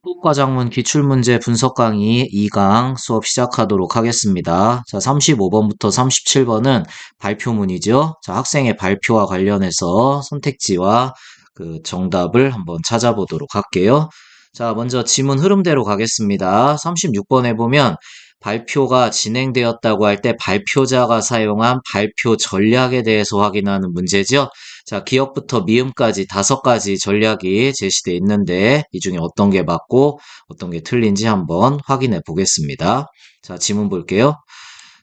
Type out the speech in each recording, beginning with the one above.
국가장문 기출문제 분석 강의 2강 수업 시작하도록 하겠습니다. 자, 35번부터 37번은 발표문이죠. 자, 학생의 발표와 관련해서 선택지와 그 정답을 한번 찾아보도록 할게요. 자, 먼저 지문 흐름대로 가겠습니다. 36번에 보면 발표가 진행되었다고 할 때 발표자가 사용한 발표 전략에 대해서 확인하는 문제죠. 자, 기억부터 미음까지 5가지 전략이 제시되어 있는데 이 중에 어떤 게 맞고 어떤 게 틀린지 한번 확인해 보겠습니다. 자, 지문 볼게요.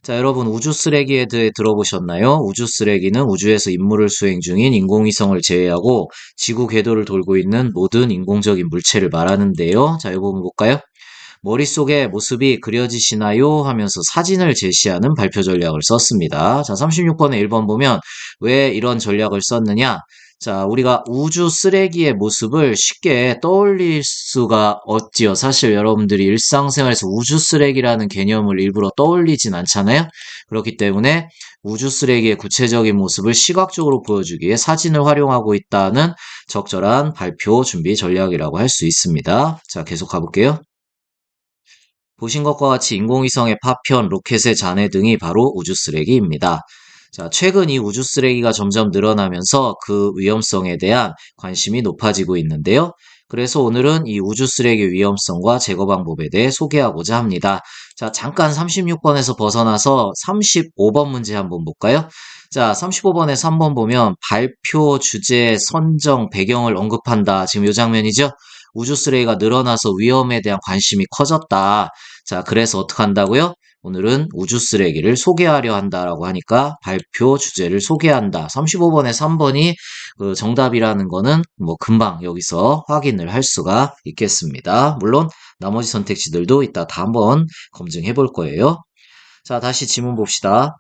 자, 여러분 우주 쓰레기에 대해 들어보셨나요? 우주 쓰레기는 우주에서 임무를 수행 중인 인공위성을 제외하고 지구 궤도를 돌고 있는 모든 인공적인 물체를 말하는데요. 자, 이 부분 볼까요? 머릿속에 모습이 그려지시나요? 하면서 사진을 제시하는 발표 전략을 썼습니다. 자, 36번에 1번 보면 왜 이런 전략을 썼느냐? 자, 우리가 우주 쓰레기의 모습을 쉽게 떠올릴 수가 없지요. 사실 여러분들이 일상생활에서 우주 쓰레기라는 개념을 일부러 떠올리진 않잖아요. 그렇기 때문에 우주 쓰레기의 구체적인 모습을 시각적으로 보여주기에 사진을 활용하고 있다는 적절한 발표 준비 전략이라고 할 수 있습니다. 자, 계속 가볼게요. 보신 것과 같이 인공위성의 파편, 로켓의 잔해 등이 바로 우주 쓰레기입니다. 자, 최근 이 우주 쓰레기가 점점 늘어나면서 그 위험성에 대한 관심이 높아지고 있는데요. 그래서 오늘은 이 우주 쓰레기 위험성과 제거 방법에 대해 소개하고자 합니다. 자, 잠깐 36번에서 벗어나서 35번 문제 한번 볼까요? 자, 35번에서 한번 보면 발표 주제, 선정, 배경을 언급한다. 지금 이 장면이죠? 우주 쓰레기가 늘어나서 위험에 대한 관심이 커졌다. 자, 그래서 어떻게 한다고요? 오늘은 우주 쓰레기를 소개하려 한다라고 하니까 발표 주제를 소개한다. 35번에 3번이 그 정답이라는 거는 뭐 금방 여기서 확인을 할 수가 있겠습니다. 물론 나머지 선택지들도 이따 다 한번 검증해 볼 거예요. 자, 다시 지문 봅시다.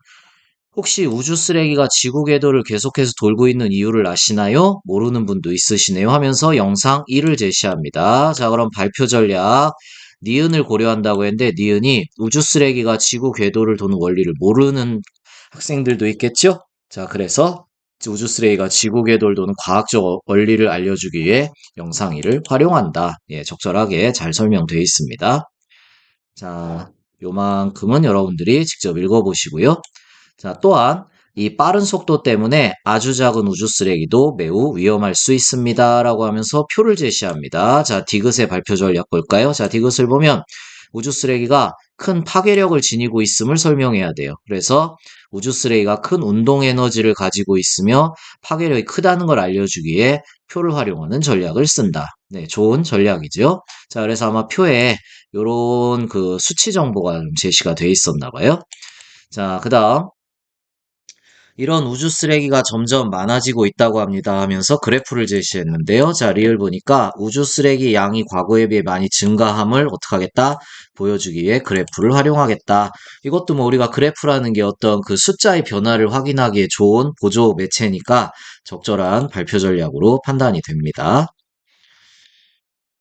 혹시 우주 쓰레기가 지구 궤도를 계속해서 돌고 있는 이유를 아시나요? 모르는 분도 있으시네요 하면서 영상 1을 제시합니다. 자, 그럼 발표 전략. 니은을 고려한다고 했는데 니은이 우주 쓰레기가 지구 궤도를 도는 원리를 모르는 학생들도 있겠죠? 자, 그래서 우주 쓰레기가 지구 궤도를 도는 과학적 원리를 알려주기 위해 영상 1을 활용한다. 예, 적절하게 잘 설명되어 있습니다. 자, 요만큼은 여러분들이 직접 읽어보시고요. 자, 또한 이 빠른 속도 때문에 아주 작은 우주 쓰레기도 매우 위험할 수 있습니다. 라고 하면서 표를 제시합니다. 자, 디귿의 발표 전략 볼까요? 자, 디귿을 보면 우주 쓰레기가 큰 파괴력을 지니고 있음을 설명해야 돼요. 그래서 우주 쓰레기가 큰 운동 에너지를 가지고 있으며 파괴력이 크다는 걸 알려주기에 표를 활용하는 전략을 쓴다. 네, 좋은 전략이죠. 자, 그래서 아마 표에 요런 그 수치 정보가 좀 제시가 돼 있었나 봐요. 자, 그다음 이런 우주 쓰레기가 점점 많아지고 있다고 합니다 하면서 그래프를 제시했는데요. 자, 리을 보니까 우주 쓰레기 양이 과거에 비해 많이 증가함을 어떻게 하겠다? 보여주기 위해 그래프를 활용하겠다. 이것도 뭐 우리가 그래프라는 게 어떤 그 숫자의 변화를 확인하기에 좋은 보조 매체니까 적절한 발표 전략으로 판단이 됩니다.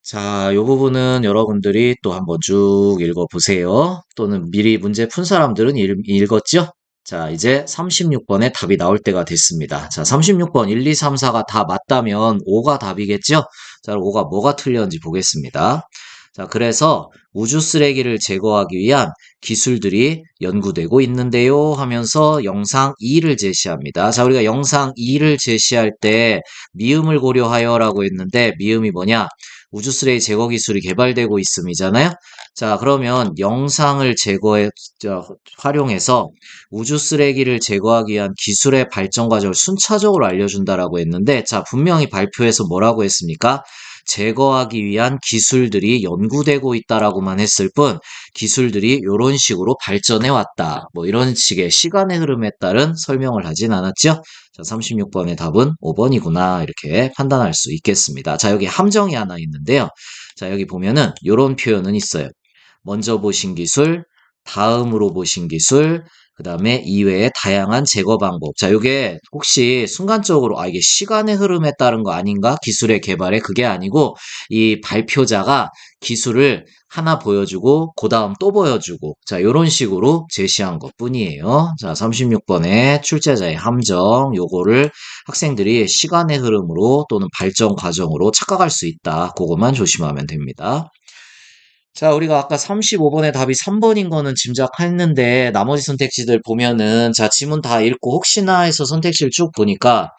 자, 이 부분은 여러분들이 또 한번 쭉 읽어보세요. 또는 미리 문제 푼 사람들은 읽었죠? 자, 이제 36번의 답이 나올 때가 됐습니다. 자, 36번 1, 2, 3, 4가 다 맞다면 5가 답이겠죠? 자, 5가 뭐가 틀렸는지 보겠습니다. 자, 그래서 우주 쓰레기를 제거하기 위한 기술들이 연구되고 있는데요 하면서 영상 2를 제시합니다. 자, 우리가 영상 2를 제시할 때 미음을 고려하여라고 했는데 미음이 뭐냐? 우주 쓰레기 제거 기술이 개발되고 있음이잖아요. 자, 그러면 영상을 활용해서 우주 쓰레기를 제거하기 위한 기술의 발전 과정을 순차적으로 알려준다라고 했는데, 자, 분명히 발표에서 뭐라고 했습니까? 제거하기 위한 기술들이 연구되고 있다라고만 했을 뿐, 기술들이 이런 식으로 발전해 왔다. 뭐 이런 식의 시간의 흐름에 따른 설명을 하진 않았죠? 자, 36번의 답은 5번이구나. 이렇게 판단할 수 있겠습니다. 자, 여기 함정이 하나 있는데요. 자, 여기 보면은 이런 표현은 있어요. 먼저 보신 기술, 다음으로 보신 기술, 그 다음에 이외의 다양한 제거 방법. 자, 요게 혹시 순간적으로, 이게 시간의 흐름에 따른 거 아닌가? 기술의 개발에 그게 아니고, 이 발표자가 기술을 하나 보여주고, 그 다음 또 보여주고, 자, 요런 식으로 제시한 것 뿐이에요. 자, 36번의 출제자의 함정, 요거를 학생들이 시간의 흐름으로 또는 발전 과정으로 착각할 수 있다. 그것만 조심하면 됩니다. 자, 우리가 아까 35번의 답이 3번인 거는 짐작했는데, 나머지 선택지들 보면은, 자, 지문 다 읽고 혹시나 해서 선택지를 쭉 보니까,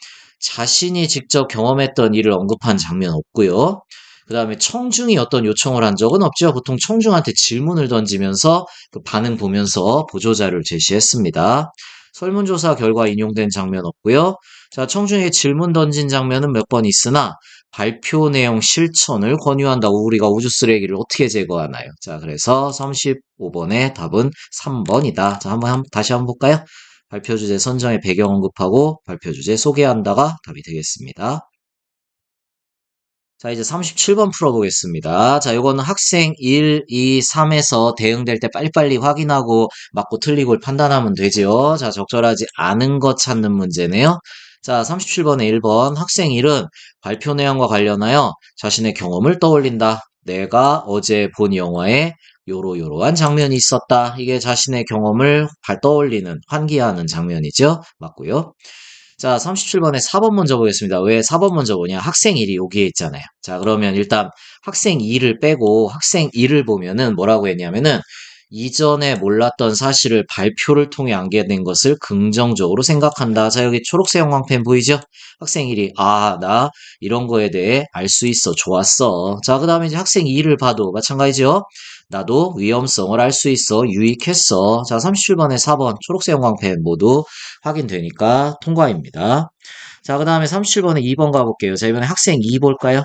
자신이 직접 경험했던 일을 언급한 장면 없고요. 그 다음에 청중이 어떤 요청을 한 적은 없죠. 보통 청중한테 질문을 던지면서 그 반응 보면서 보조자료를 제시했습니다. 설문조사 결과 인용된 장면 없고요. 자, 청중에게 질문 던진 장면은 몇 번 있으나, 발표 내용 실천을 권유한다고 우리가 우주 쓰레기를 어떻게 제거하나요? 자, 그래서 35번의 답은 3번이다. 자, 다시 한번 볼까요? 발표 주제 선정의 배경 언급하고 발표 주제 소개한다가 답이 되겠습니다. 자, 이제 37번 풀어보겠습니다. 자, 요거는 학생 1, 2, 3에서 대응될 때 빨리빨리 확인하고 맞고 틀리고를 판단하면 되죠. 자, 적절하지 않은 것 찾는 문제네요. 자, 37번에 1번 학생 1은 발표 내용과 관련하여 자신의 경험을 떠올린다. 내가 어제 본 영화에 요러요러한 장면이 있었다. 이게 자신의 경험을 떠올리는, 환기하는 장면이죠. 맞고요. 자, 37번에 4번 먼저 보겠습니다. 왜 4번 먼저 보냐? 학생 1이 여기에 있잖아요. 자, 그러면 일단 학생 2를 빼고 학생 1을 보면은 뭐라고 했냐면은 이전에 몰랐던 사실을 발표를 통해 알게 된 것을 긍정적으로 생각한다. 자, 여기 초록색 형광펜 보이죠? 학생 1이 나 이런 거에 대해 알 수 있어. 좋았어. 자, 그 다음에 이제 학생 2를 봐도 마찬가지죠? 나도 위험성을 알 수 있어. 유익했어. 자, 37번에 4번 초록색 형광펜 모두 확인되니까 통과입니다. 자, 그 다음에 37번에 2번 가볼게요. 자, 이번에 학생 2 볼까요?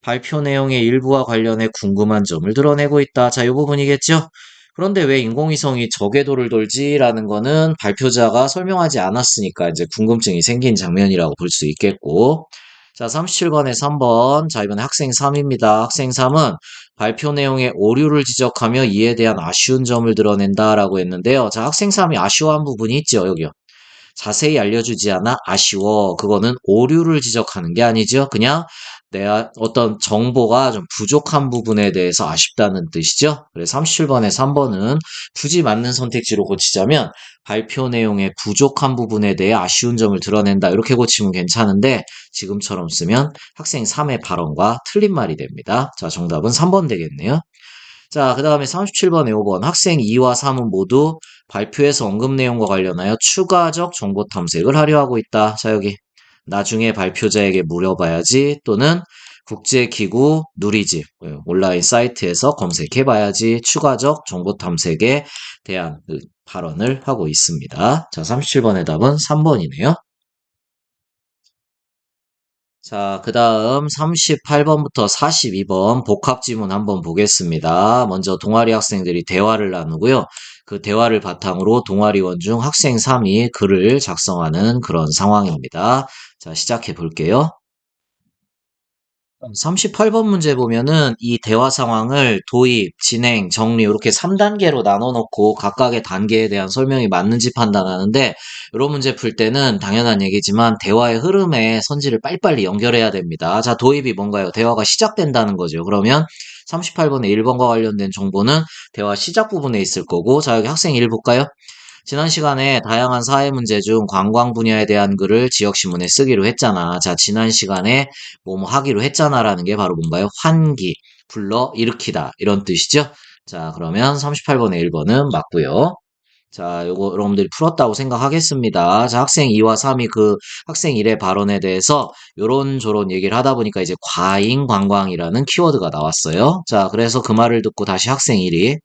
발표 내용의 일부와 관련해 궁금한 점을 드러내고 있다. 자, 이 부분이겠죠? 그런데 왜 인공위성이 저궤도를 돌지라는 거는 발표자가 설명하지 않았으니까 이제 궁금증이 생긴 장면이라고 볼 수 있겠고. 자, 37번에 3번. 자, 이번에 학생 3입니다. 학생 3은 발표 내용의 오류를 지적하며 이에 대한 아쉬운 점을 드러낸다라고 했는데요. 자, 학생 3이 아쉬워한 부분이 있죠, 여기요. 자세히 알려주지 않아 아쉬워. 그거는 오류를 지적하는 게 아니죠. 그냥 내가 어떤 정보가 좀 부족한 부분에 대해서 아쉽다는 뜻이죠. 그래서 37번에 3번은 굳이 맞는 선택지로 고치자면 발표 내용의 부족한 부분에 대해 아쉬운 점을 드러낸다. 이렇게 고치면 괜찮은데 지금처럼 쓰면 학생 3의 발언과 틀린 말이 됩니다. 자, 정답은 3번 되겠네요. 자, 그 다음에 37번에 5번. 학생 2와 3은 모두 발표에서 언급 내용과 관련하여 추가적 정보 탐색을 하려 하고 있다. 자, 여기. 나중에 발표자에게 물어봐야지 또는 국제기구 누리집 온라인 사이트에서 검색해봐야지 추가적 정보 탐색에 대한 그 발언을 하고 있습니다. 자, 37번의 답은 3번이네요. 자, 그 다음 38번부터 42번 복합지문 한번 보겠습니다. 먼저 동아리 학생들이 대화를 나누고요. 그 대화를 바탕으로 동아리원 중 학생 3이 글을 작성하는 그런 상황입니다. 자, 시작해 볼게요. 38번 문제 보면은 이 대화 상황을 도입, 진행, 정리 이렇게 3단계로 나눠 놓고 각각의 단계에 대한 설명이 맞는지 판단하는데 이런 문제 풀 때는 당연한 얘기지만 대화의 흐름에 선지를 빨리빨리 연결해야 됩니다. 자, 도입이 뭔가요? 대화가 시작된다는 거죠. 그러면 38번의 1번과 관련된 정보는 대화 시작 부분에 있을 거고 자, 여기 학생 1 볼까요? 지난 시간에 다양한 사회 문제 중 관광 분야에 대한 글을 지역신문에 쓰기로 했잖아. 자, 지난 시간에 뭐뭐 하기로 했잖아라는 게 바로 뭔가요? 환기, 불러 일으키다 이런 뜻이죠. 자, 그러면 38번의 1번은 맞고요. 자, 요거 여러분들이 풀었다고 생각하겠습니다. 자, 학생 2와 3이 그 학생 1의 발언에 대해서 요런저런 얘기를 하다 보니까 이제 과잉 관광이라는 키워드가 나왔어요. 자, 그래서 그 말을 듣고 다시 학생 1이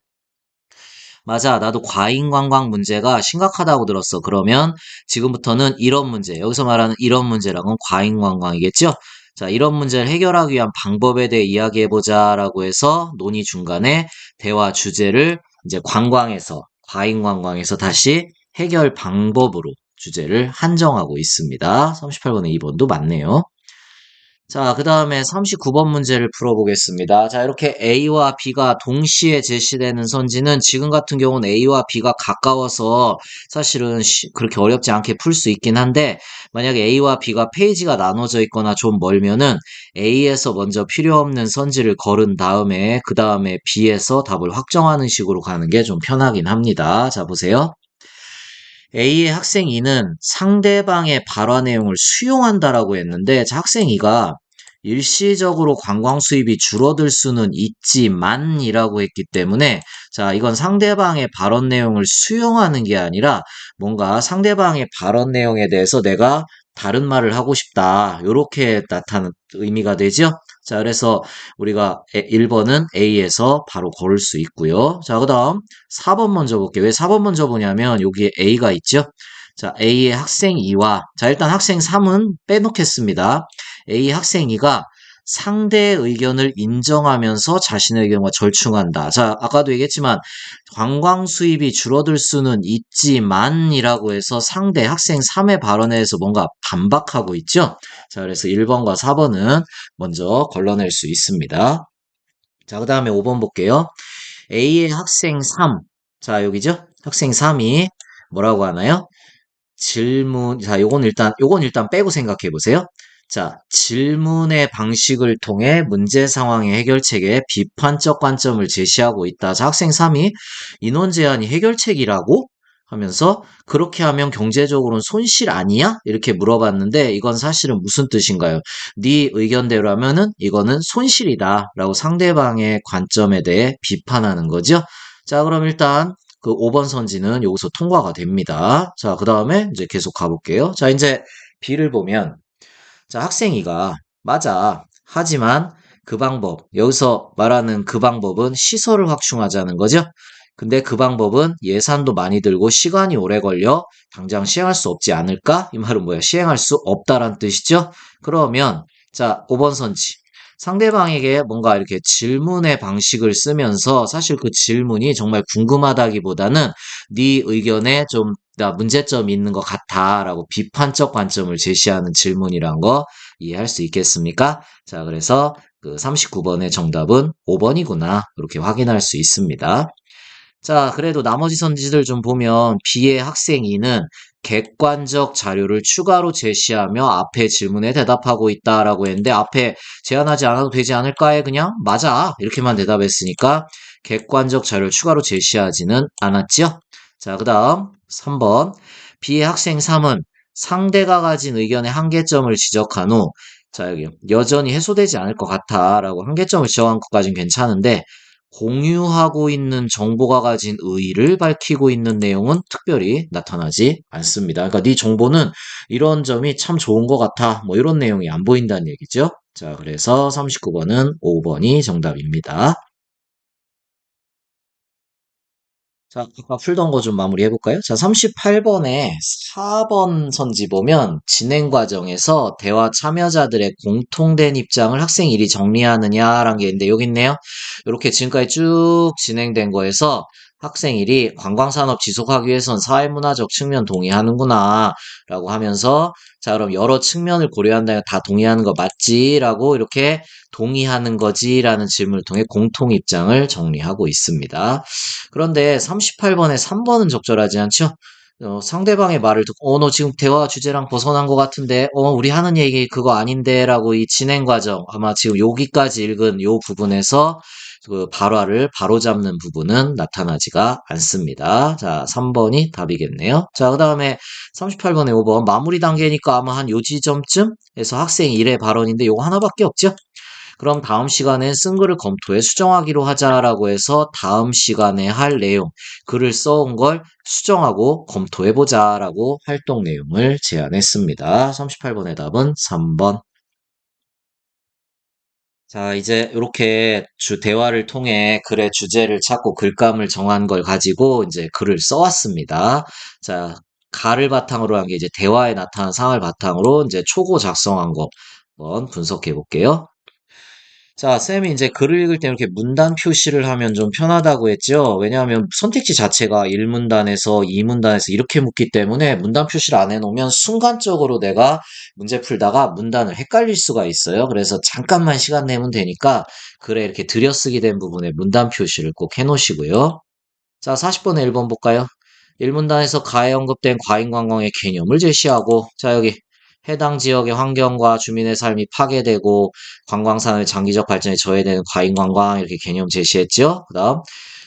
맞아. 나도 과잉 관광 문제가 심각하다고 들었어. 그러면 지금부터는 이런 문제, 여기서 말하는 이런 문제랑은 과잉 관광이겠죠? 자, 이런 문제를 해결하기 위한 방법에 대해 이야기해보자라고 해서 논의 중간에 대화 주제를 이제 관광에서, 과잉 관광에서 다시 해결 방법으로 주제를 한정하고 있습니다. 38번의 2번도 맞네요. 자, 그 다음에 39번 문제를 풀어보겠습니다. 자, 이렇게 A와 B가 동시에 제시되는 선지는 지금 같은 경우는 A와 B가 가까워서 사실은 그렇게 어렵지 않게 풀 수 있긴 한데, 만약에 A와 B가 페이지가 나눠져 있거나 좀 멀면은 A에서 먼저 필요 없는 선지를 걸은 다음에 그 다음에 B에서 답을 확정하는 식으로 가는 게 좀 편하긴 합니다. 자, 보세요. A의 학생 E는 상대방의 발화 내용을 수용한다라고 했는데, 자, 학생 E가 일시적으로 관광 수입이 줄어들 수는 있지만이라고 했기 때문에, 자, 이건 상대방의 발언 내용을 수용하는 게 아니라 뭔가 상대방의 발언 내용에 대해서 내가 다른 말을 하고 싶다. 요렇게 나타나는 의미가 되죠? 자, 그래서 우리가 1번은 A에서 바로 고를 수 있고요. 자, 그 다음 4번 먼저 볼게요. 왜 4번 먼저 보냐면 여기에 A가 있죠? 자, A의 학생 2와 자, 일단 학생 3은 빼놓겠습니다. A 학생 2가 상대의 의견을 인정하면서 자신의 의견과 절충한다. 자, 아까도 얘기했지만 관광 수입이 줄어들 수는 있지만이라고 해서 상대 학생 3의 발언에 대해서 뭔가 반박하고 있죠? 자, 그래서 1번과 4번은 먼저 걸러낼 수 있습니다. 자, 그 다음에 5번 볼게요. A의 학생 3. 자, 여기죠? 학생 3이 뭐라고 하나요? 질문, 자, 요건 일단 빼고 생각해 보세요. 자, 질문의 방식을 통해 문제 상황의 해결책에 비판적 관점을 제시하고 있다. 자, 학생 3이 인원 제한이 해결책이라고 하면서 그렇게 하면 경제적으로는 손실 아니야? 이렇게 물어봤는데 이건 사실은 무슨 뜻인가요? 네 의견대로 하면은 이거는 손실이다라고 상대방의 관점에 대해 비판하는 거죠. 자, 그럼 일단 그 5번 선지는 여기서 통과가 됩니다. 자, 그 다음에 이제 계속 가볼게요. 자, 이제 B를 보면, 자, 학생이가, 맞아. 하지만 그 방법, 여기서 말하는 그 방법은 시설을 확충하자는 거죠. 근데 그 방법은 예산도 많이 들고 시간이 오래 걸려 당장 시행할 수 없지 않을까? 이 말은 뭐야? 시행할 수 없다란 뜻이죠? 그러면, 자, 5번 선지. 상대방에게 뭔가 이렇게 질문의 방식을 쓰면서 사실 그 질문이 정말 궁금하다기보다는 네 의견에 좀 나 문제점이 있는 것 같아라고 비판적 관점을 제시하는 질문이란 거 이해할 수 있겠습니까? 자, 그래서 그 39번의 정답은 5번이구나. 이렇게 확인할 수 있습니다. 자, 그래도 나머지 선지들 좀 보면 B의 학생 E는 객관적 자료를 추가로 제시하며 앞에 질문에 대답하고 있다라고 했는데 앞에 제안하지 않아도 되지 않을까에 그냥 맞아 이렇게만 대답했으니까 객관적 자료를 추가로 제시하지는 않았죠. 자, 그 다음 3번 B의 학생 3은 상대가 가진 의견의 한계점을 지적한 후 자, 여기 여전히 해소되지 않을 것 같아라고 한계점을 지적한 것까지는 괜찮은데 공유하고 있는 정보가 가진 의의를 밝히고 있는 내용은 특별히 나타나지 않습니다. 그러니까 네 정보는 이런 점이 참 좋은 것 같아. 뭐 이런 내용이 안 보인다는 얘기죠. 자, 그래서 39번은 5번이 정답입니다. 자, 아까 풀던 거 좀 마무리 해볼까요? 자, 38번에 4번 선지 보면 진행 과정에서 대화 참여자들의 공통된 입장을 학생 일이 정리하느냐라는 게 있는데 여기 있네요. 이렇게 지금까지 쭉 진행된 거에서 학생 일이 관광산업 지속하기 위해선 사회문화적 측면 동의하는구나 라고 하면서 자, 그럼 여러 측면을 고려한다면 다 동의하는 거 맞지? 라고 이렇게 동의하는 거지라는 질문을 통해 공통 입장을 정리하고 있습니다. 그런데 38번에 3번은 적절하지 않죠? 상대방의 말을 듣고, 너 지금 대화 주제랑 벗어난 것 같은데, 우리 하는 얘기 그거 아닌데, 라고 이 진행 과정, 아마 지금 여기까지 읽은 요 부분에서 그 발화를 바로잡는 부분은 나타나지가 않습니다. 자, 3번이 답이겠네요. 자, 그 다음에 38번에 5번, 마무리 단계니까 아마 한 요 지점쯤에서 학생 1의 발언인데, 요거 하나밖에 없죠? 그럼 다음 시간엔 쓴 글을 검토해 수정하기로 하자라고 해서 다음 시간에 할 내용, 글을 써온 걸 수정하고 검토해보자라고 활동 내용을 제안했습니다. 38번의 답은 3번. 자, 이제 이렇게 대화를 통해 글의 주제를 찾고 글감을 정한 걸 가지고 이제 글을 써왔습니다. 자, 가를 바탕으로 한 게 이제 대화에 나타난 상황을 바탕으로 이제 초고 작성한 거 한번 분석해 볼게요. 자, 쌤이 이제 글을 읽을 때 이렇게 문단 표시를 하면 좀 편하다고 했죠? 왜냐하면 선택지 자체가 1문단에서 2문단에서 이렇게 묻기 때문에 문단 표시를 안 해놓으면 순간적으로 내가 문제 풀다가 문단을 헷갈릴 수가 있어요. 그래서 잠깐만 시간 내면 되니까 글에 이렇게 들여쓰기 된 부분에 문단 표시를 꼭 해놓으시고요. 자, 40번에 1번 볼까요? 1문단에서 가에 언급된 과잉관광의 개념을 제시하고, 자, 여기 해당 지역의 환경과 주민의 삶이 파괴되고 관광산업의 장기적 발전에 저해되는 과잉관광 이렇게 개념 제시했죠. 그 다음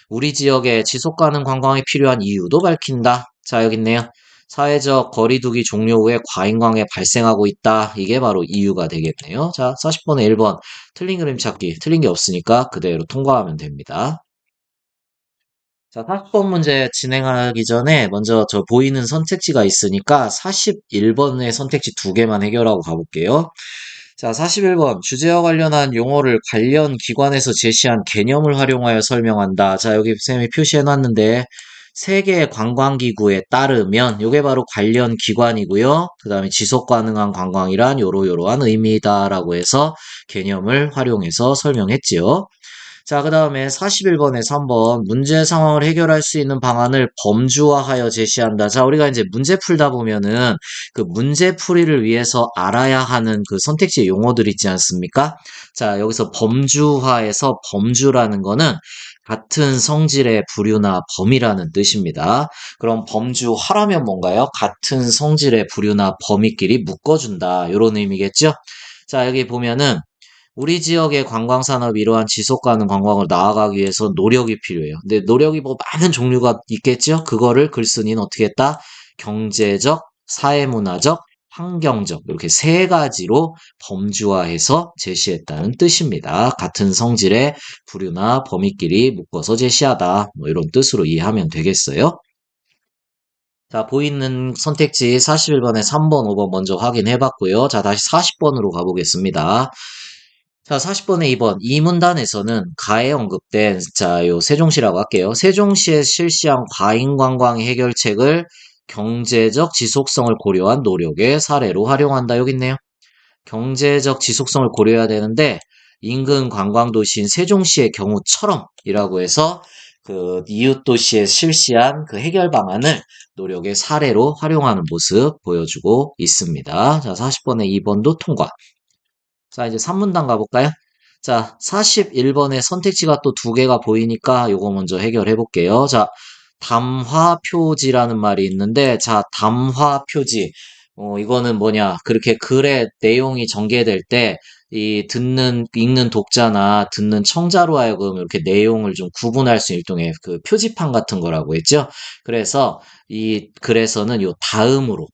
우리 지역에 지속 가능 관광이 필요한 이유도 밝힌다. 자, 여기 있네요. 사회적 거리두기 종료 후에 과잉광이 발생하고 있다. 이게 바로 이유가 되겠네요. 자, 40번에 1번 틀린 그림 찾기. 틀린 게 없으니까 그대로 통과하면 됩니다. 자, 40번 문제 진행하기 전에 먼저 저 보이는 선택지가 있으니까 41번의 선택지 두 개만 해결하고 가볼게요. 자, 41번. 주제와 관련한 용어를 관련 기관에서 제시한 개념을 활용하여 설명한다. 자, 여기 쌤이 표시해놨는데, 세계 관광기구에 따르면, 요게 바로 관련 기관이고요. 그 다음에 지속 가능한 관광이란 요러요러한 의미다라고 해서 개념을 활용해서 설명했지요. 자, 그 다음에 41번에 3번 문제 상황을 해결할 수 있는 방안을 범주화하여 제시한다. 자, 우리가 이제 문제 풀다 보면은 그 문제 풀이를 위해서 알아야 하는 그 선택지 용어들 있지 않습니까? 자, 여기서 범주화에서 범주라는 거는 같은 성질의 부류나 범위라는 뜻입니다. 그럼 범주화라면 뭔가요? 같은 성질의 부류나 범위끼리 묶어준다. 이런 의미겠죠? 자, 여기 보면은 우리 지역의 관광 산업이 이러한 지속 가능 관광을 나아가기 위해서 노력이 필요해요. 근데 노력이 뭐 많은 종류가 있겠죠? 그거를 글쓴이는 어떻게 했다? 경제적, 사회문화적, 환경적 이렇게 세 가지로 범주화해서 제시했다는 뜻입니다. 같은 성질의 부류나 범위끼리 묶어서 제시하다. 뭐 이런 뜻으로 이해하면 되겠어요? 자, 보이는 선택지 41번에 3번, 5번 먼저 확인해 봤고요. 자, 다시 40번으로 가보겠습니다. 자, 40번에 2번. 이 문단에서는 가에 언급된, 자, 요 세종시라고 할게요. 세종시에 실시한 과잉관광 해결책을 경제적 지속성을 고려한 노력의 사례로 활용한다. 여기 있네요. 경제적 지속성을 고려해야 되는데, 인근 관광도시인 세종시의 경우처럼이라고 해서 그 이웃 도시에 실시한 그 해결 방안을 노력의 사례로 활용하는 모습 보여주고 있습니다. 자, 40번에 2번도 통과. 자, 이제 3문단 가볼까요? 자, 41번의 선택지가 또 두 개가 보이니까 요거 먼저 해결해 볼게요. 자, 담화표지라는 말이 있는데, 자, 담화표지. 이거는 뭐냐. 그렇게 글의 내용이 전개될 때, 읽는 독자나 듣는 청자로 하여금 이렇게 내용을 좀 구분할 수 있는 일종의 그 표지판 같은 거라고 했죠. 그래서 이 글에서는 요 다음으로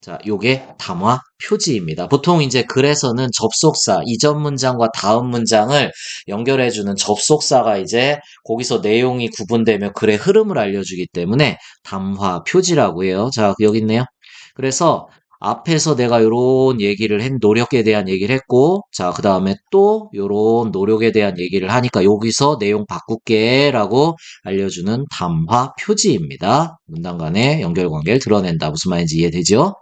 자, 요게 담화 표지입니다. 보통 이제 글에서는 접속사, 이전 문장과 다음 문장을 연결해주는 접속사가 이제 거기서 내용이 구분되며 글의 흐름을 알려주기 때문에 담화 표지라고 해요. 자, 여기 있네요. 그래서 앞에서 내가 요런 노력에 대한 얘기를 했고, 자, 그 다음에 또 요런 노력에 대한 얘기를 하니까 여기서 내용 바꿀게 라고 알려주는 담화 표지입니다. 문단 간의 연결관계를 드러낸다. 무슨 말인지 이해되죠?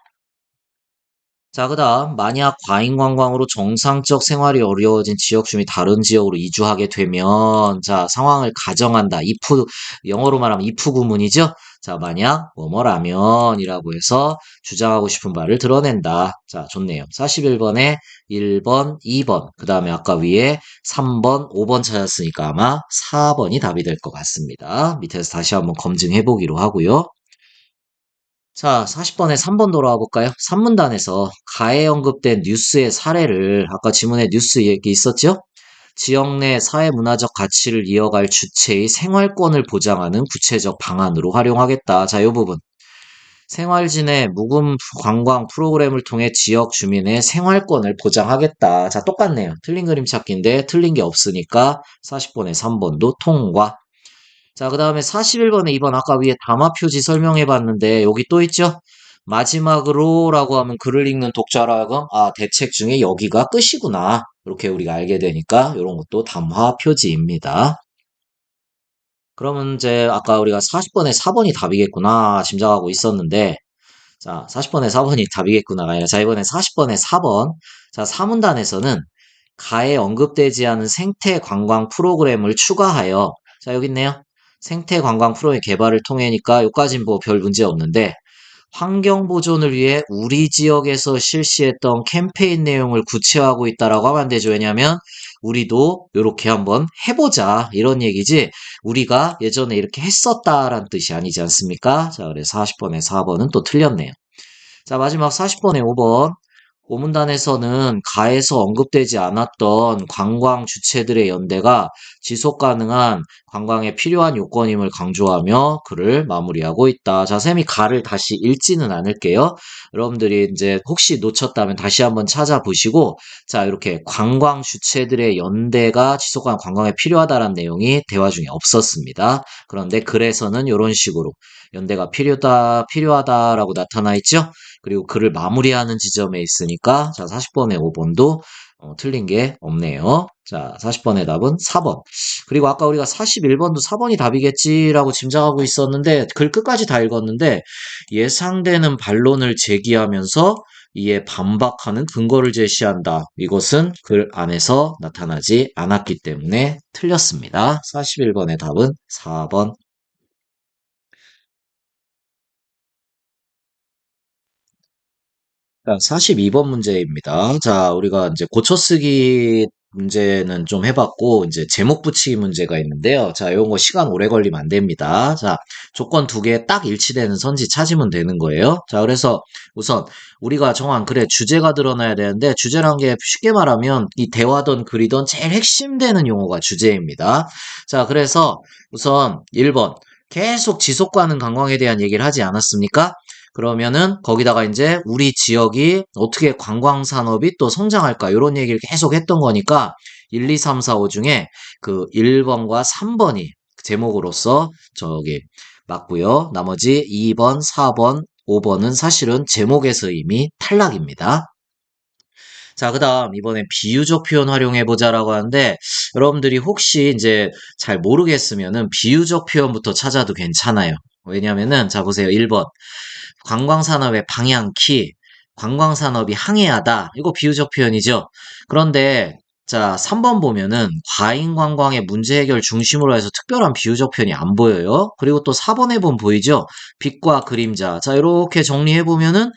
자, 그다음 만약 과잉 관광으로 정상적 생활이 어려워진 지역 주민이 다른 지역으로 이주하게 되면 자, 상황을 가정한다. if 영어로 말하면 if 구문이죠. 자, 만약 뭐뭐라면이라고 해서 주장하고 싶은 바를 드러낸다. 자, 좋네요. 41번에 1번, 2번. 그다음에 아까 위에 3번, 5번 찾았으니까 아마 4번이 답이 될 것 같습니다. 밑에서 다시 한번 검증해 보기로 하고요. 자, 40번에 3번 돌아와 볼까요? 3문단에서 가에 언급된 뉴스의 사례를 아까 지문에 뉴스 얘기 있었죠? 지역 내 사회문화적 가치를 이어갈 주체의 생활권을 보장하는 구체적 방안으로 활용하겠다. 자, 이 부분. 생활진의 묵음 관광 프로그램을 통해 지역 주민의 생활권을 보장하겠다. 자, 똑같네요. 틀린 그림 찾기인데 틀린 게 없으니까 40번에 3번도 통과. 자, 그 다음에 41번에 2번 아까 위에 담화 표지 설명해 봤는데 여기 또 있죠? 마지막으로 라고 하면 글을 읽는 독자로 하여금 아, 대책 중에 여기가 끝이구나. 이렇게 우리가 알게 되니까 이런 것도 담화 표지입니다. 그러면 이제 아까 우리가 40번에 4번이 답이겠구나 짐작하고 있었는데 자, 40번에 4번이 답이겠구나가 아니라 자, 이번에 40번에 4번. 자, 사문단에서는 가에 언급되지 않은 생태 관광 프로그램을 추가하여, 자, 여기 있네요. 생태 관광 프로그램 개발을 통해니까 요까진 뭐 별 문제 없는데, 환경 보존을 위해 우리 지역에서 실시했던 캠페인 내용을 구체화하고 있다라고 하면 안 되죠. 왜냐하면 우리도 이렇게 한번 해보자 이런 얘기지 우리가 예전에 이렇게 했었다라는 뜻이 아니지 않습니까? 자, 그래서 40번에 4번은 또 틀렸네요. 자, 마지막 40번에 5번. 오문단에서는 가에서 언급되지 않았던 관광 주체들의 연대가 지속 가능한 관광에 필요한 요건임을 강조하며 글을 마무리하고 있다. 자, 쌤이 가를 다시 읽지는 않을게요. 여러분들이 이제 혹시 놓쳤다면 다시 한번 찾아보시고, 자, 이렇게 관광 주체들의 연대가 지속 가능한 관광에 필요하다라는 내용이 대화 중에 없었습니다. 그런데 글에서는 이런 식으로 연대가 필요하다라고 나타나 있죠? 그리고 글을 마무리하는 지점에 있으니까 자 40번에 5번도 틀린 게 없네요. 자 40번의 답은 4번. 그리고 아까 우리가 41번도 4번이 답이겠지라고 짐작하고 있었는데 글 끝까지 다 읽었는데 예상되는 반론을 제기하면서 이에 반박하는 근거를 제시한다. 이것은 글 안에서 나타나지 않았기 때문에 틀렸습니다. 41번의 답은 4번. 자, 42번 문제입니다. 자, 우리가 이제 고쳐쓰기 문제는 좀 해봤고, 이제 제목 붙이기 문제가 있는데요. 자, 이런 거 시간 오래 걸리면 안 됩니다. 자, 조건 두 개 딱 일치되는 선지 찾으면 되는 거예요. 자, 그래서 우선 우리가 정한 글에 주제가 드러나야 되는데, 주제란 게 쉽게 말하면 이 대화든 글이든 제일 핵심되는 용어가 주제입니다. 자, 그래서 우선 1번. 계속 지속 가능 관광에 대한 얘기를 하지 않았습니까? 그러면은 거기다가 이제 우리 지역이 어떻게 관광 산업이 또 성장할까 이런 얘기를 계속 했던 거니까 1, 2, 3, 4, 5 중에 그 1번과 3번이 제목으로서 저기 맞고요. 나머지 2번, 4번, 5번은 사실은 제목에서 이미 탈락입니다. 자, 그다음 이번엔 비유적 표현 활용해 보자라고 하는데 여러분들이 혹시 이제 잘 모르겠으면은 비유적 표현부터 찾아도 괜찮아요. 왜냐면은 자 보세요. 1번 관광산업의 방향키, 관광산업이 항해하다. 이거 비유적 표현이죠. 그런데 자, 3번 보면은 과잉 관광의 문제 해결 중심으로 해서 특별한 비유적 표현이 안 보여요. 그리고 또 4번에 보면 보이죠? 빛과 그림자. 자, 이렇게 정리해 보면은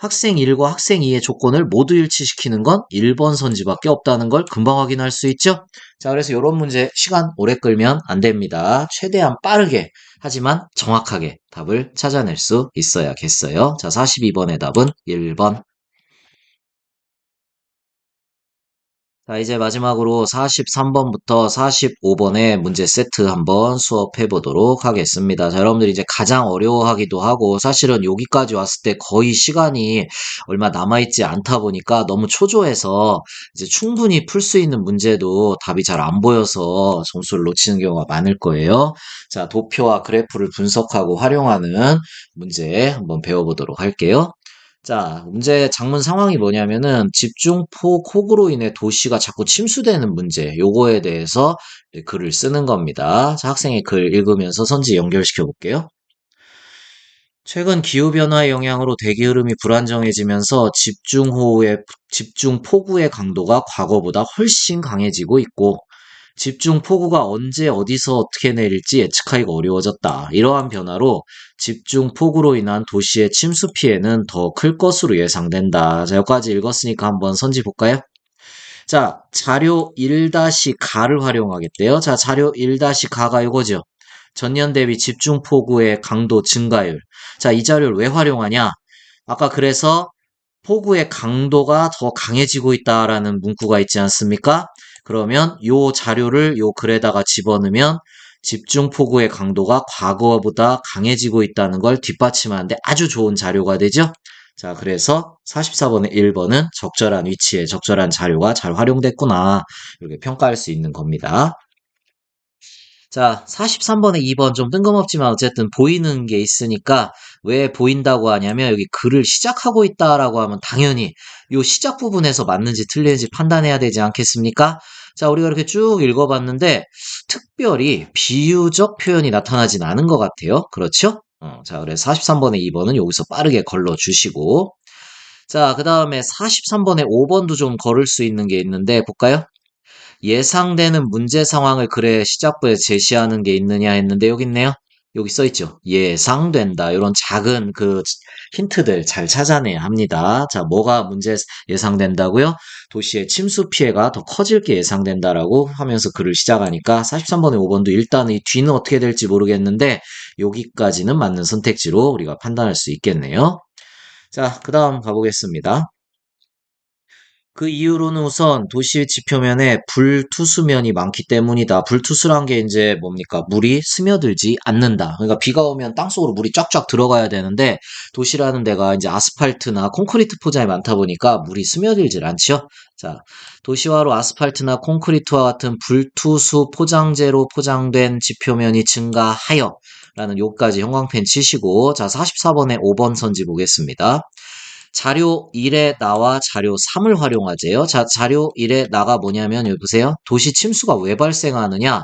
학생 1과 학생 2의 조건을 모두 일치시키는 건 1번 선지밖에 없다는 걸 금방 확인할 수 있죠? 자, 그래서 이런 문제 시간 오래 끌면 안 됩니다. 최대한 빠르게 하지만 정확하게 답을 찾아낼 수 있어야겠어요. 자, 42번의 답은 1번. 자, 이제 마지막으로 43번부터 45번의 문제 세트 한번 수업해 보도록 하겠습니다. 자, 여러분들이 이제 가장 어려워하기도 하고 사실은 여기까지 왔을 때 거의 시간이 얼마 남아있지 않다 보니까 너무 초조해서 이제 충분히 풀 수 있는 문제도 답이 잘 안 보여서 점수를 놓치는 경우가 많을 거예요. 자, 도표와 그래프를 분석하고 활용하는 문제 한번 배워보도록 할게요. 자, 문제 장문 상황이 뭐냐면은 집중폭 혹으로 인해 도시가 자꾸 침수되는 문제, 요거에 대해서 글을 쓰는 겁니다. 자, 학생의 글 읽으면서 선지 연결시켜 볼게요. 최근 기후변화의 영향으로 대기 흐름이 불안정해지면서 집중폭우의 강도가 과거보다 훨씬 강해지고 있고, 집중폭우가 언제 어디서 어떻게 내릴지 예측하기가 어려워졌다. 이러한 변화로 집중폭우로 인한 도시의 침수 피해는 더 클 것으로 예상된다. 자, 여기까지 읽었으니까 한번 선지 볼까요? 자, 자료 1-가를 활용하겠대요. 자, 자료 1-가가 이거죠. 전년 대비 집중폭우의 강도 증가율. 자, 이 자료를 왜 활용하냐? 아까 그래서 폭우의 강도가 더 강해지고 있다라는 문구가 있지 않습니까? 그러면 요 자료를 요 글에다가 집어넣으면 집중폭우의 강도가 과거보다 강해지고 있다는 걸 뒷받침하는데 아주 좋은 자료가 되죠? 자, 그래서 44번의 1번은 적절한 위치에 적절한 자료가 잘 활용됐구나. 이렇게 평가할 수 있는 겁니다. 자, 43번에 2번 좀 뜬금없지만 어쨌든 보이는 게 있으니까 왜 보인다고 하냐면 여기 글을 시작하고 있다라고 하면 당연히 요 시작 부분에서 맞는지 틀리는지 판단해야 되지 않겠습니까? 자, 우리가 이렇게 쭉 읽어봤는데 특별히 비유적 표현이 나타나진 않은 것 같아요. 그렇죠? 자, 그래서 43번에 2번은 여기서 빠르게 걸러주시고 자, 그 다음에 43번에 5번도 좀 걸을 수 있는 게 있는데, 볼까요? 예상되는 문제 상황을 글의 시작부에 제시하는 게 있느냐 했는데, 여기 있네요. 여기 써 있죠. 예상된다. 이런 작은 그 힌트들 잘 찾아내야 합니다. 자, 뭐가 문제 예상된다고요? 도시의 침수 피해가 더 커질 게 예상된다라고 하면서 글을 시작하니까 43번에 5번도 일단 이 뒤는 어떻게 될지 모르겠는데 여기까지는 맞는 선택지로 우리가 판단할 수 있겠네요. 자, 그 다음 가보겠습니다. 그 이유로는 우선 도시 지표면에 불투수면이 많기 때문이다. 불투수란 게 이제 뭡니까? 물이 스며들지 않는다. 그러니까 비가 오면 땅속으로 물이 쫙쫙 들어가야 되는데 도시라는 데가 이제 아스팔트나 콘크리트 포장이 많다 보니까 물이 스며들질 않죠. 자, 도시화로 아스팔트나 콘크리트와 같은 불투수 포장재로 포장된 지표면이 증가하여 라는 요까지 형광펜 치시고 자, 44번에 5번 선지 보겠습니다. 자료 1에 나와 자료 3을 활용하재요. 자, 자료 1에 나가 뭐냐면 여기 보세요. 도시 침수가 왜 발생하느냐?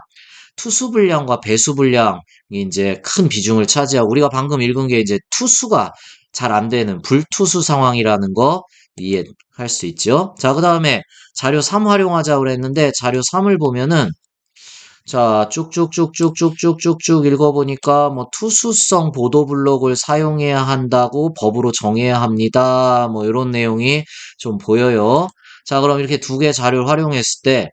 투수 분량과 배수 분량이 이제 큰 비중을 차지하고 우리가 방금 읽은 게 이제 투수가 잘 안 되는 불투수 상황이라는 거 이해할 수 있죠. 자, 그다음에 자료 3 활용하자고 그랬는데 자료 3을 보면은 자, 쭉쭉쭉쭉쭉쭉쭉쭉 읽어보니까 뭐 투수성 보도 블록을 사용해야 한다고 법으로 정해야 합니다. 뭐 이런 내용이 좀 보여요. 자, 그럼 이렇게 두 개 자료를 활용했을 때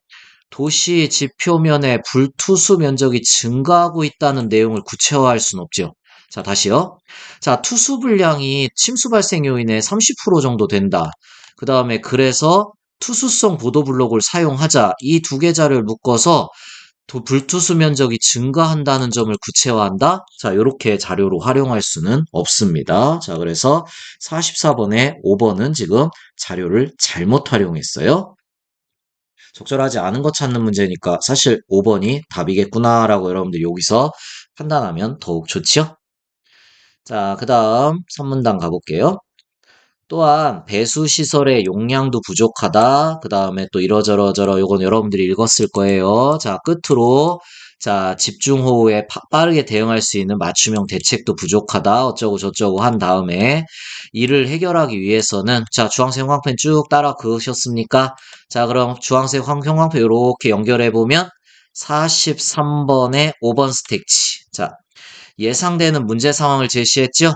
도시 지표면의 불투수 면적이 증가하고 있다는 내용을 구체화할 수는 없죠. 자, 다시요. 자, 투수 분량이 침수 발생 요인의 30% 정도 된다. 그 다음에 그래서 투수성 보도 블록을 사용하자. 이 두 개 자료를 묶어서 불투수 면적이 증가한다는 점을 구체화한다? 자, 이렇게 자료로 활용할 수는 없습니다. 자, 그래서 44번에 5번은 지금 자료를 잘못 활용했어요. 적절하지 않은 거 찾는 문제니까 사실 5번이 답이겠구나라고 여러분들 여기서 판단하면 더욱 좋지요? 자, 그 다음 3문단 가볼게요. 또한 배수 시설의 용량도 부족하다. 그 다음에 또 이러저러저러 요건 여러분들이 읽었을 거예요. 자, 끝으로 자, 집중호우에 빠르게 대응할 수 있는 맞춤형 대책도 부족하다. 어쩌고 저쩌고 한 다음에 이를 해결하기 위해서는 자, 주황색 형광펜 쭉 따라 그으셨습니까? 자, 그럼 주황색 형광펜 이렇게 연결해 보면 43번에 5번 스택치. 자, 예상되는 문제 상황을 제시했죠?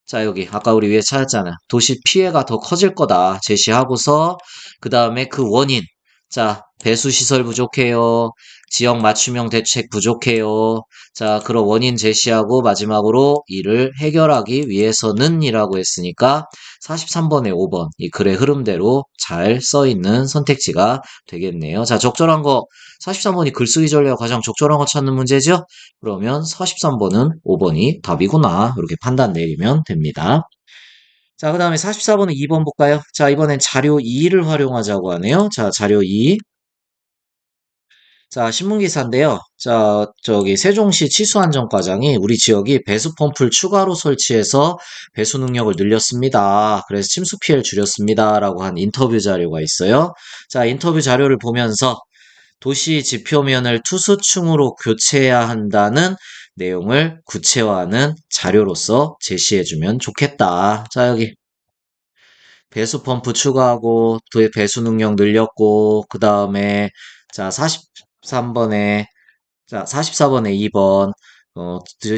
자, 여기 아까 우리 위에 찾았잖아. 도시 피해가 더 커질 거다 제시하고서 그 다음에 그 원인. 자, 배수 시설 부족해요. 지역 맞춤형 대책 부족해요. 자, 그런 원인 제시하고 마지막으로 이를 해결하기 위해서는 이라고 했으니까 43번에 5번 이 글의 흐름대로 잘 써 있는 선택지가 되겠네요. 자, 적절한 거 43번이 글쓰기 전략 가장 적절한 거 찾는 문제죠? 그러면 43번은 5번이 답이구나. 이렇게 판단 내리면 됩니다. 자, 그 다음에 44번은 2번 볼까요? 자, 이번엔 자료 2를 활용하자고 하네요. 자, 자료 2. 자, 신문기사인데요. 자, 저기 세종시 치수안전과장이 우리 지역이 배수 펌프를 추가로 설치해서 배수 능력을 늘렸습니다. 그래서 침수 피해를 줄였습니다. 라고 한 인터뷰 자료가 있어요. 자, 인터뷰 자료를 보면서 도시 지표면을 투수층으로 교체해야 한다는 내용을 구체화하는 자료로서 제시해주면 좋겠다. 자, 여기 배수 펌프 추가하고 배수 능력 늘렸고 그 다음에 자 43번에 자 44번에 2번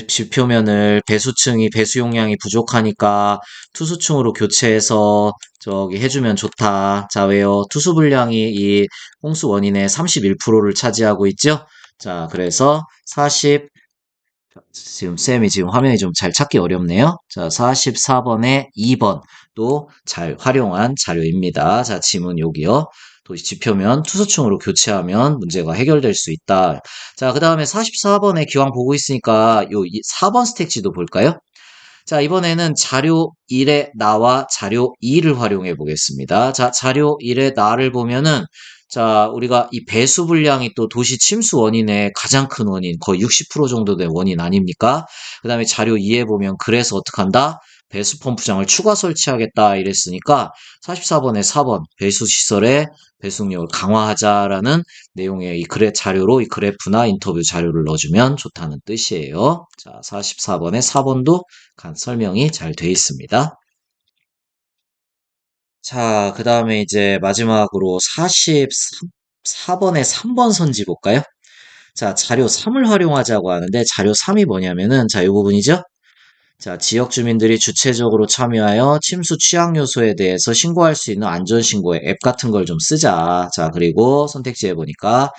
지표면을 배수층이 배수 용량이 부족하니까 투수층으로 교체해서 저기 해주면 좋다. 자, 왜요? 투수 분량이 이 홍수 원인의 31%를 차지하고 있죠? 자, 그래서 40 지금 쌤이 지금 화면이 좀 잘 찾기 어렵네요. 자, 44번에 2번 또 잘 활용한 자료입니다. 자, 지문 여기요. 도시 지표면 투수층으로 교체하면 문제가 해결될 수 있다. 자, 그 다음에 44번에 기왕 보고 있으니까 요 4번 스택지도 볼까요? 자, 이번에는 자료 1의 나와 자료 2를 활용해 보겠습니다. 자, 자료 1의 나를 보면은 자, 우리가 이 배수 분량이 또 도시 침수 원인의 가장 큰 원인, 거의 60% 정도 된 원인 아닙니까? 그 다음에 자료 2에 보면 그래서 어떡한다? 배수 펌프장을 추가 설치하겠다 이랬으니까 44번에 4번 배수 시설의 배수력을 강화하자라는 내용의 이 그래 자료로 이 그래프나 인터뷰 자료를 넣어주면 좋다는 뜻이에요. 자, 44번에 4번도 설명이 잘 되어 있습니다. 자, 그 다음에 이제 마지막으로 44번에 3번 선지 볼까요? 자, 자료 3을 활용하자고 하는데 자료 3이 뭐냐면은 자, 이 부분이죠? 자, 지역 주민들이 주체적으로 참여하여 침수 취약 요소에 대해서 신고할 수 있는 안전신고의 앱 같은 걸 좀 쓰자. 자, 그리고 선택지에 보니까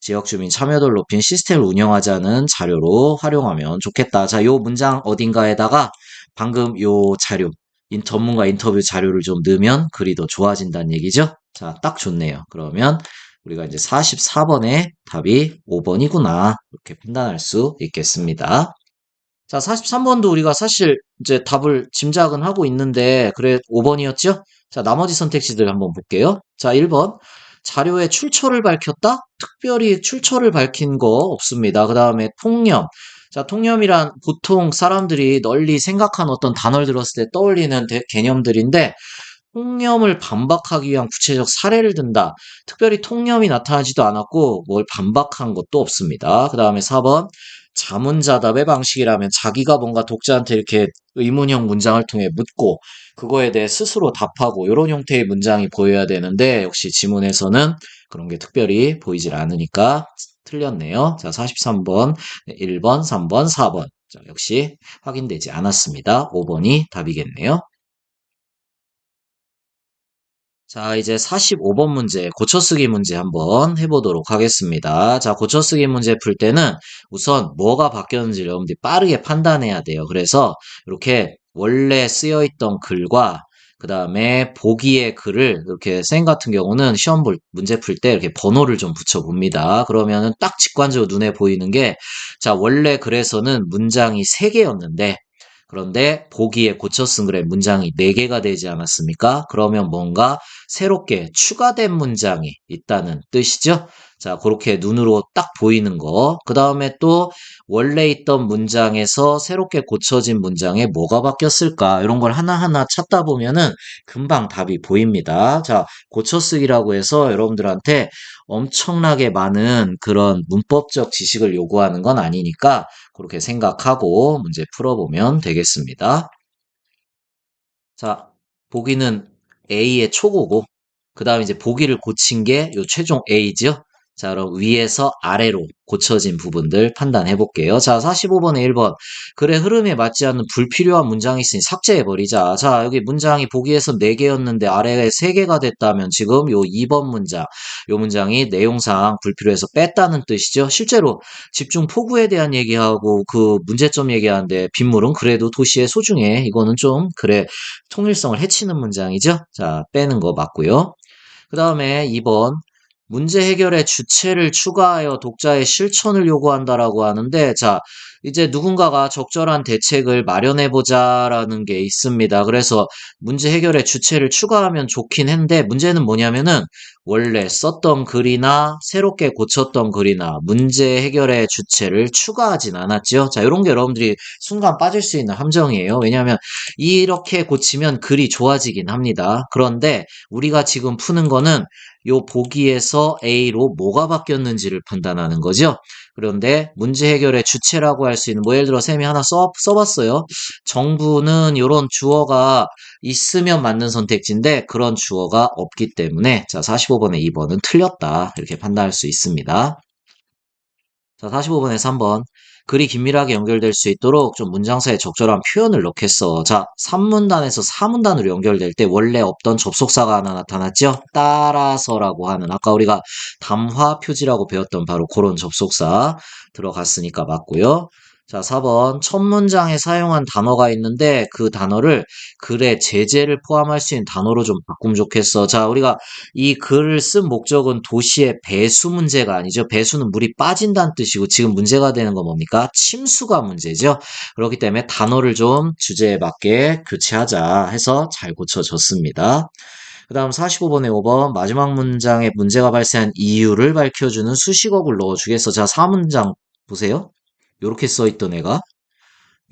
지역 주민 참여도를 높인 시스템을 운영하자는 자료로 활용하면 좋겠다. 자, 요 문장 어딘가에다가 방금 요 자료, 전문가 인터뷰 자료를 좀 넣으면 글이 더 좋아진다는 얘기죠? 자, 딱 좋네요. 그러면 우리가 이제 44번의 답이 5번이구나. 이렇게 판단할 수 있겠습니다. 자, 43번도 우리가 사실 이제 답을 짐작은 하고 있는데, 그래, 5번이었죠? 자, 나머지 선택지들 한번 볼게요. 자, 1번. 자료에 출처를 밝혔다? 특별히 출처를 밝힌 거 없습니다. 그 다음에 통념. 자, 통념이란 보통 사람들이 널리 생각한 어떤 단어를 들었을 때 떠올리는 개념들인데, 통념을 반박하기 위한 구체적 사례를 든다. 특별히 통념이 나타나지도 않았고 뭘 반박한 것도 없습니다. 그 다음에 4번 자문자답의 방식이라면 자기가 뭔가 독자한테 이렇게 의문형 문장을 통해 묻고 그거에 대해 스스로 답하고 이런 형태의 문장이 보여야 되는데 역시 지문에서는 그런 게 특별히 보이질 않으니까 틀렸네요. 자, 43번, 1번, 3번, 4번. 자, 역시 확인되지 않았습니다. 5번이 답이겠네요. 자, 이제 45번 문제, 고쳐쓰기 문제 한번 해보도록 하겠습니다. 자, 고쳐쓰기 문제 풀 때는 우선 뭐가 바뀌었는지 여러분들이 빠르게 판단해야 돼요. 그래서 이렇게 원래 쓰여있던 글과 그 다음에 보기의 글을 이렇게 쌤 같은 경우는 시험 문제 풀 때 이렇게 번호를 좀 붙여봅니다. 그러면은 딱 직관적으로 눈에 보이는 게, 자, 원래 글에서는 문장이 3개였는데, 그런데 보기에 고쳐 쓴 글에 문장이 4개가 되지 않았습니까? 그러면 뭔가 새롭게 추가된 문장이 있다는 뜻이죠. 자, 그렇게 눈으로 딱 보이는 거. 그 다음에 또 원래 있던 문장에서 새롭게 고쳐진 문장에 뭐가 바뀌었을까? 이런 걸 하나하나 찾다 보면은 금방 답이 보입니다. 자, 고쳐쓰기라고 해서 여러분들한테 엄청나게 많은 그런 문법적 지식을 요구하는 건 아니니까 그렇게 생각하고 문제 풀어보면 되겠습니다. 자, 보기는 A의 초고고, 그 다음에 이제 보기를 고친 게 요 최종 A죠? 자, 그럼 위에서 아래로 고쳐진 부분들 판단해 볼게요. 자, 45번에 1번. 글의 흐름에 맞지 않는 불필요한 문장이 있으니 삭제해버리자. 자, 여기 문장이 보기에서 4개였는데 아래에 3개가 됐다면 지금 요 2번 문장, 요 문장이 내용상 불필요해서 뺐다는 뜻이죠. 실제로 집중 폭우에 대한 얘기하고 그 문제점 얘기하는데 빗물은 그래도 도시에 소중해. 이거는 좀 그래 통일성을 해치는 문장이죠. 자, 빼는 거 맞고요. 그 다음에 2번. 문제 해결의 주체를 추가하여 독자의 실천을 요구한다라고 하는데, 자, 이제 누군가가 적절한 대책을 마련해보자라는 게 있습니다. 그래서 문제 해결의 주체를 추가하면 좋긴 한데, 문제는 뭐냐면은, 원래 썼던 글이나 새롭게 고쳤던 글이나 문제 해결의 주체를 추가하진 않았죠. 자, 이런 게 여러분들이 순간 빠질 수 있는 함정이에요. 왜냐하면 이렇게 고치면 글이 좋아지긴 합니다. 그런데 우리가 지금 푸는 거는 요 보기에서 A로 뭐가 바뀌었는지를 판단하는 거죠. 그런데 문제 해결의 주체라고 할 수 있는 뭐 예를 들어 쌤이 하나 써봤어요. 정부는 이런 주어가 있으면 맞는 선택지인데 그런 주어가 없기 때문에 자 45번에 2번은 틀렸다 이렇게 판단할 수 있습니다. 자, 45번에 3번. 글이 긴밀하게 연결될 수 있도록 좀 문장 사이에 적절한 표현을 넣겠어. 자, 3문단에서 4문단으로 연결될 때 원래 없던 접속사가 하나 나타났죠? 따라서라고 하는 아까 우리가 담화 표지라고 배웠던 바로 그런 접속사 들어갔으니까 맞고요. 자, 4번. 첫 문장에 사용한 단어가 있는데 그 단어를 글의 제재를 포함할 수 있는 단어로 좀 바꾸면 좋겠어. 자, 우리가 이 글을 쓴 목적은 도시의 배수 문제가 아니죠. 배수는 물이 빠진다는 뜻이고 지금 문제가 되는 건 뭡니까? 침수가 문제죠. 그렇기 때문에 단어를 좀 주제에 맞게 교체하자 해서 잘 고쳐졌습니다. 그 다음 45번에 5번 마지막 문장에 문제가 발생한 이유를 밝혀주는 수식어를 넣어주겠어. 자, 4문장 보세요. 요렇게 써있던 애가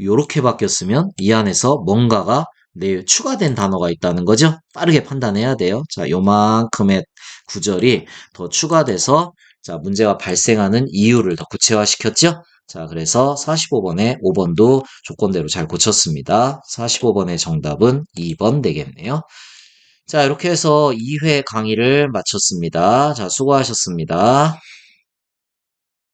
요렇게 바뀌었으면 이 안에서 뭔가가 추가된 단어가 있다는 거죠. 빠르게 판단해야 돼요. 자, 요만큼의 구절이 더 추가돼서 자, 문제가 발생하는 이유를 더 구체화시켰죠. 자, 그래서 45번에 5번도 조건대로 잘 고쳤습니다. 45번의 정답은 2번 되겠네요. 자, 이렇게 해서 2회 강의를 마쳤습니다. 자, 수고하셨습니다.